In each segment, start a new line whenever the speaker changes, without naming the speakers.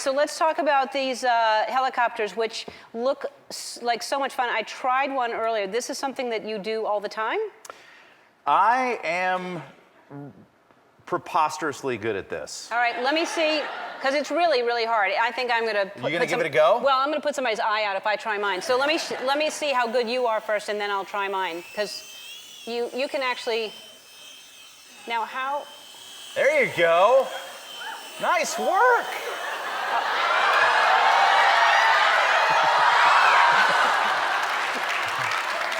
so let's talk about these helicopters, which look like so much fun. I tried one earlier. This is something that you do all the time?
I am preposterously good at this.
All right, let me see, because it's really, really hard. I think I'm going to
You gonna give it a go?
Well, I'm going to put somebody's eye out if I try mine. So let me see how good you are first, and then I'll try mine, because you can actually. Now how?
There you go. Nice work.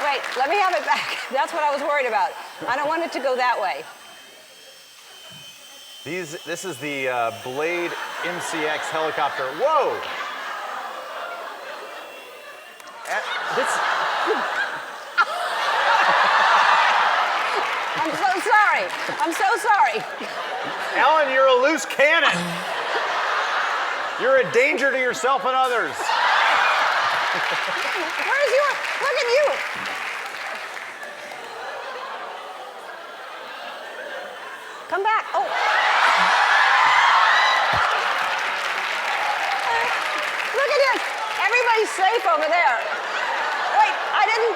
Wait, let me have it back. That's what I was worried about. I don't want it to go that way.
This is the Blade MCX helicopter. Whoa!
I'm so sorry. I'm so sorry.
Ellen, you're a loose cannon. You're a danger to yourself and others.
Where's your? Look at you. Come back. Oh. Look at this. Everybody's safe over there. Wait, I didn't.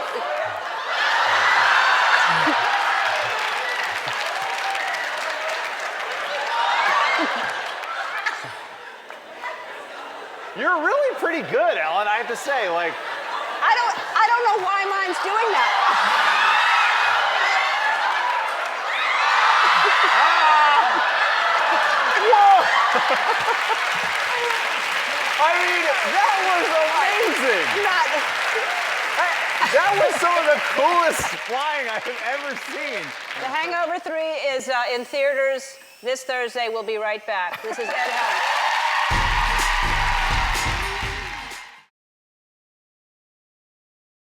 You're really pretty good, Ellen, I have to say. Like,
I don't know why mine's doing that.
whoa! I mean, that was amazing. That was some of the coolest flying I've ever seen.
The Hangover 3 is in theaters this Thursday. We'll be right back. This is Ed Helms.